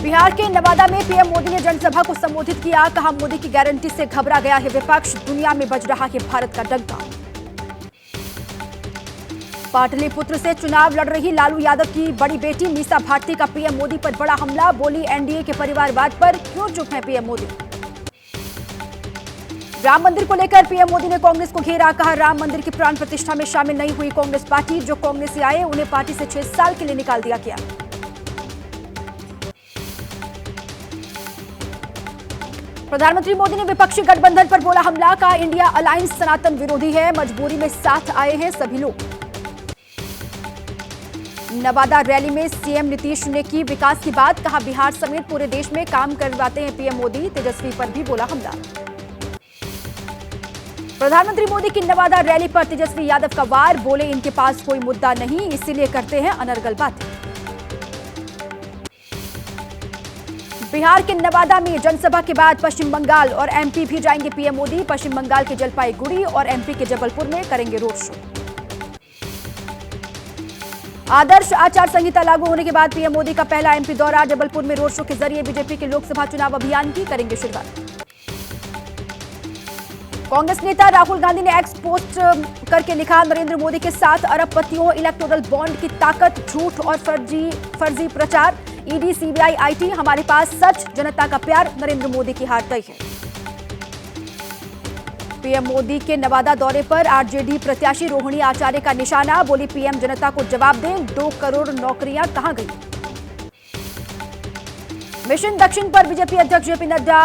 बिहार के नवादा में पीएम मोदी ने जनसभा को संबोधित किया। कहा, मोदी की गारंटी से घबरा गया है विपक्ष, दुनिया में बज रहा है भारत का डंका। पाटलिपुत्र से चुनाव लड़ रही लालू यादव की बड़ी बेटी मीसा भारती का पीएम मोदी पर बड़ा हमला। बोली, एनडीए के परिवारवाद पर क्यों चुप है पीएम मोदी। राम मंदिर को लेकर पीएम मोदी ने कांग्रेस को घेरा। कहा, राम मंदिर की प्राण प्रतिष्ठा में शामिल नहीं हुई कांग्रेस पार्टी, जो कांग्रेस से आए उन्हें पार्टी से 6 साल के लिए निकाल दिया गया। प्रधानमंत्री मोदी ने विपक्षी गठबंधन पर बोला हमला। का इंडिया अलायंस सनातन विरोधी है, मजबूरी में साथ आए हैं सभी लोग। नवादा रैली में सीएम नीतीश ने की विकास की बात। कहा, बिहार समेत पूरे देश में काम करवाते हैं पीएम मोदी। तेजस्वी पर भी बोला हमला। प्रधानमंत्री मोदी की नवादा रैली पर तेजस्वी यादव का वार। बोले, इनके पास कोई मुद्दा नहीं, इसीलिए करते हैं अनर्गल बातें। बिहार के नवादा में जनसभा के बाद पश्चिम बंगाल और एमपी भी जाएंगे पीएम मोदी। पश्चिम बंगाल के जलपाईगुड़ी और एमपी के जबलपुर में करेंगे रोड शो। आदर्श आचार संहिता लागू होने के बाद पीएम मोदी का पहला एमपी दौरा। जबलपुर में रोड शो के जरिए बीजेपी के लोकसभा चुनाव अभियान की करेंगे शुरुआत। कांग्रेस नेता राहुल गांधी ने एक्स पोस्ट करके लिखा, नरेंद्र मोदी के 7 अरबपतियों, इलेक्टोरल बॉन्ड की ताकत, झूठ और फर्जी प्रचार, ईडी, सीबीआई, आईटी, हमारे पास सच, जनता का प्यार, नरेंद्र मोदी की हार तय है। पीएम मोदी के नवादा दौरे पर आरजेडी प्रत्याशी रोहिणी आचार्य का निशाना। बोली, पीएम जनता को जवाब दें, 2 करोड़ नौकरियां कहां गई। मिशन दक्षिण पर बीजेपी अध्यक्ष जेपी नड्डा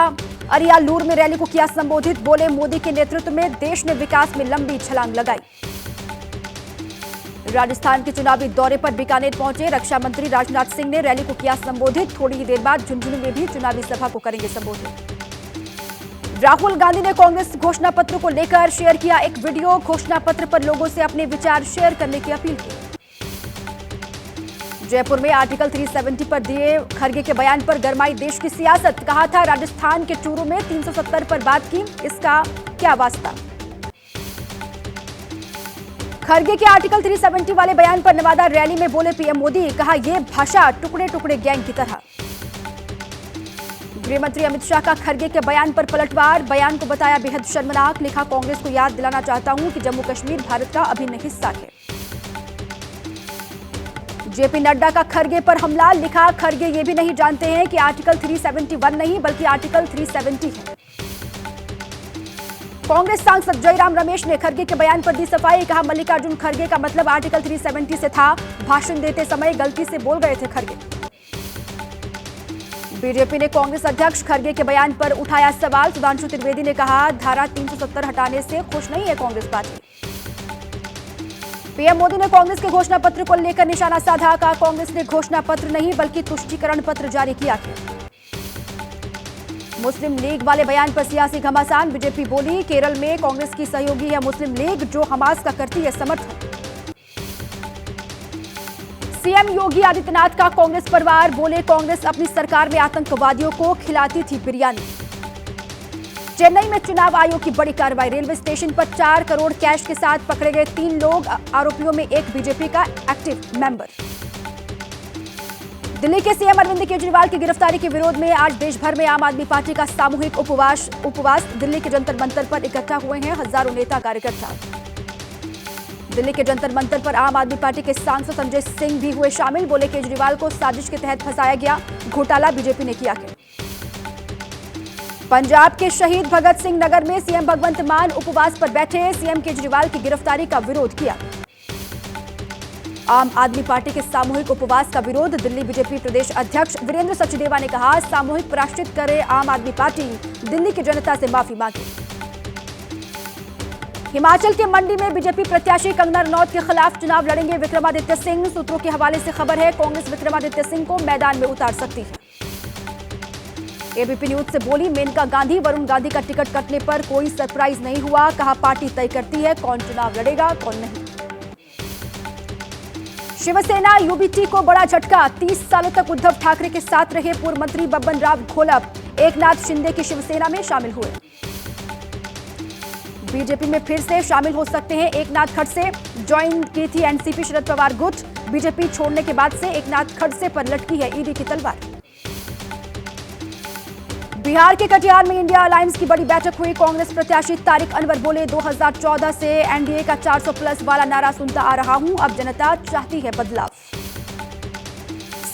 अरियालूर में रैली को किया संबोधित। बोले, मोदी के नेतृत्व में देश ने विकास में लंबी छलांग लगाई। राजस्थान के चुनावी दौरे पर बीकानेर पहुंचे रक्षा मंत्री राजनाथ सिंह ने रैली को किया संबोधित। थोड़ी ही देर बाद झुंझुनू में भी चुनावी सभा को करेंगे संबोधित। राहुल गांधी ने कांग्रेस घोषणा पत्र को लेकर शेयर किया एक वीडियो। घोषणा पत्र पर लोगों से अपने विचार शेयर करने की अपील की। जयपुर में आर्टिकल 370 पर दिए खरगे के बयान पर गरमाई देश की सियासत। कहा था, राजस्थान के चूरू में 370 पर बात की, इसका क्या वास्ता। खरगे के आर्टिकल 370 वाले बयान पर नवादा रैली में बोले पीएम मोदी। कहा, यह भाषा टुकड़े टुकड़े गैंग की तरह। गृह मंत्री अमित शाह का खरगे के बयान पर पलटवार। बयान को बताया बेहद शर्मनाक। लिखा, कांग्रेस को याद दिलाना चाहता हूं कि जम्मू कश्मीर भारत का अभिन्न हिस्सा है। जेपी नड्डा का खरगे पर हमला। लिखा, खरगे ये भी नहीं जानते हैं कि आर्टिकल 371 नहीं बल्कि आर्टिकल 370 है। कांग्रेस सांसद जयराम रमेश ने खरगे के बयान पर दी सफाई। कहा, मल्लिकार्जुन खरगे का मतलब आर्टिकल 370 से था, भाषण देते समय गलती से बोल गए थे खरगे। बीजेपी ने कांग्रेस अध्यक्ष खरगे के बयान पर उठाया सवाल। सुधांशु त्रिवेदी ने कहा, धारा 370 हटाने से खुश नहीं है कांग्रेस पार्टी। पीएम मोदी ने कांग्रेस के घोषणा पत्र को लेकर निशाना साधा। कहा, कांग्रेस ने घोषणा पत्र नहीं बल्कि तुष्टीकरण पत्र जारी किया है। मुस्लिम लीग वाले बयान पर सियासी घमासान। बीजेपी बोली, केरल में कांग्रेस की सहयोगी है मुस्लिम लीग, जो हमास का करती है समर्थन। सीएम योगी आदित्यनाथ का कांग्रेस परिवार। बोले, कांग्रेस अपनी सरकार में आतंकवादियों को खिलाती थी बिरयानी। चेन्नई में चुनाव आयोग की बड़ी कार्रवाई। रेलवे स्टेशन पर 4 करोड़ कैश के साथ पकड़े गए 3 लोग। आरोपियों में एक बीजेपी का एक्टिव मेंबर। दिल्ली के सीएम अरविंद केजरीवाल की गिरफ्तारी के विरोध में आज देश भर में आम आदमी पार्टी का सामूहिक उपवास। दिल्ली के जंतर मंतर पर इकट्ठा हुए हैं हजारों नेता कार्यकर्ता। दिल्ली के जंतर मंतर पर आम आदमी पार्टी के सांसद संजय सिंह भी हुए शामिल। बोले, केजरीवाल को साजिश के तहत फंसाया गया, घोटाला बीजेपी ने किया है। पंजाब के शहीद भगत सिंह नगर में सीएम भगवंत मान उपवास पर बैठे। सीएम केजरीवाल की गिरफ्तारी का विरोध किया। आम आदमी पार्टी के सामूहिक उपवास का विरोध। दिल्ली बीजेपी प्रदेश अध्यक्ष वीरेंद्र सचदेवा ने कहा, सामूहिक प्रायश्चित करे आम आदमी पार्टी, दिल्ली की जनता से माफी मांगे। हिमाचल के मंडी में बीजेपी प्रत्याशी कंगना रनौत के खिलाफ चुनाव लड़ेंगे विक्रमादित्य सिंह। सूत्रों के हवाले से खबर है, कांग्रेस विक्रमादित्य सिंह को मैदान में उतार सकती है। एबीपी न्यूज से बोली मेनका गांधी। वरुण गांधी का टिकट कटने पर कोई सरप्राइज नहीं हुआ। कहा, पार्टी तय करती है कौन चुनाव लड़ेगा कौन नहीं। शिवसेना यूबीटी को बड़ा झटका। 30 सालों तक उद्धव ठाकरे के साथ रहे पूर्व मंत्री बब्बन राव घोलप एकनाथ शिंदे की शिवसेना में शामिल हुए। बीजेपी में फिर से शामिल हो सकते हैं एकनाथ खड़से। ज्वाइन की थी एनसीपी शरद पवार गुट। बीजेपी छोड़ने के बाद से एकनाथ खड़से पर लटकी है ईडी की तलवार। बिहार के कटिहार में इंडिया अलायंस की बड़ी बैठक हुई। कांग्रेस प्रत्याशी तारिक अनवर बोले, 2014 से एनडीए का 400 प्लस वाला नारा सुनता आ रहा हूं, अब जनता चाहती है बदलाव।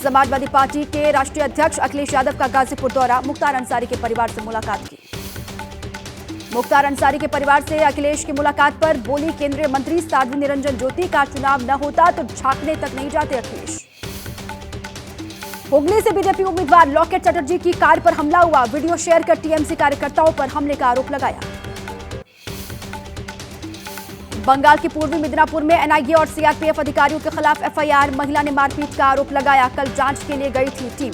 समाजवादी पार्टी के राष्ट्रीय अध्यक्ष अखिलेश यादव का गाजीपुर दौरा, मुख्तार अंसारी के परिवार से मुलाकात की। मुख्तार अंसारी के परिवार से अखिलेश की मुलाकात पर बोली केंद्रीय मंत्री साध्वी निरंजन ज्योति, का चुनाव न होता तो झांकने तक नहीं जाते अखिलेश। हुगली से बीजेपी उम्मीदवार लॉकेट चटर्जी की कार पर हमला हुआ, वीडियो शेयर कर टीएमसी कार्यकर्ताओं पर हमले का आरोप लगाया। बंगाल के पूर्वी मिदनापुर में एनआईए और सीआरपीएफ अधिकारियों के खिलाफ एफआईआर, महिला ने मारपीट का आरोप लगाया, कल जांच के लिए गई थी टीम।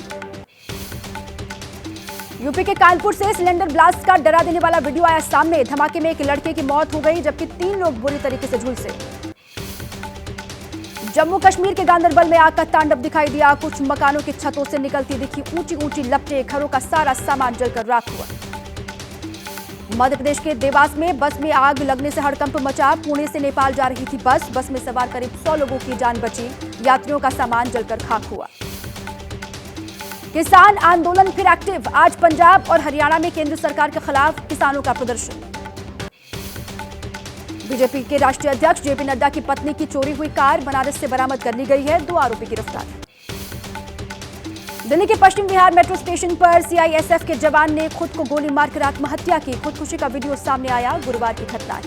यूपी के कानपुर से सिलेंडर ब्लास्ट का डरा देने वाला वीडियो आया सामने, धमाके में एक लड़के की मौत हो गई जबकि 3 लोग बुरी तरीके से झुलसे। जम्मू कश्मीर के गांदरबल में आग का तांडव दिखाई दिया, कुछ मकानों की छतों से निकलती दिखी ऊंची ऊंची लपटें, घरों का सारा सामान जलकर राख हुआ। मध्य प्रदेश के देवास में बस में आग लगने से हड़कंप मचा, पुणे से नेपाल जा रही थी बस में सवार करीब 100 लोगों की जान बची, यात्रियों का सामान जलकर खाक हुआ। किसान आंदोलन फिर एक्टिव, आज पंजाब और हरियाणा में केंद्र सरकार के खिलाफ किसानों का प्रदर्शन। बीजेपी के राष्ट्रीय अध्यक्ष जेपी नड्डा की पत्नी की चोरी हुई कार बनारस से बरामद कर ली गई है, 2 आरोपी गिरफ्तार। दिल्ली के पश्चिम विहार मेट्रो स्टेशन पर सीआईएसएफ के जवान ने खुद को गोली मारकर आत्महत्या की, खुदकुशी का वीडियो सामने आया, गुरुवार की घटना है।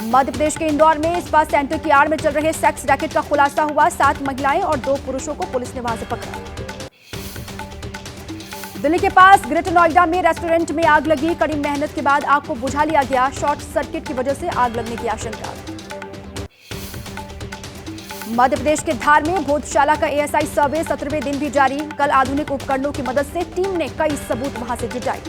मध्य प्रदेश के इंदौर में इस्पात सेंटर की आड़ में चल रहे सेक्स रैकेट का खुलासा हुआ, 7 महिलाएं और 2 पुरुषों को पुलिस ने वहां से पकड़ा। दिल्ली के पास ग्रेटर नोएडा में रेस्टोरेंट में आग लगी, कड़ी मेहनत के बाद आग को बुझा लिया गया, शॉर्ट सर्किट की वजह से आग लगने की आशंका। मध्य प्रदेश के धार में भोजशाला का एएसआई सर्वे 17वें दिन भी जारी, कल आधुनिक उपकरणों की मदद से टीम ने कई सबूत वहां से जुटाए।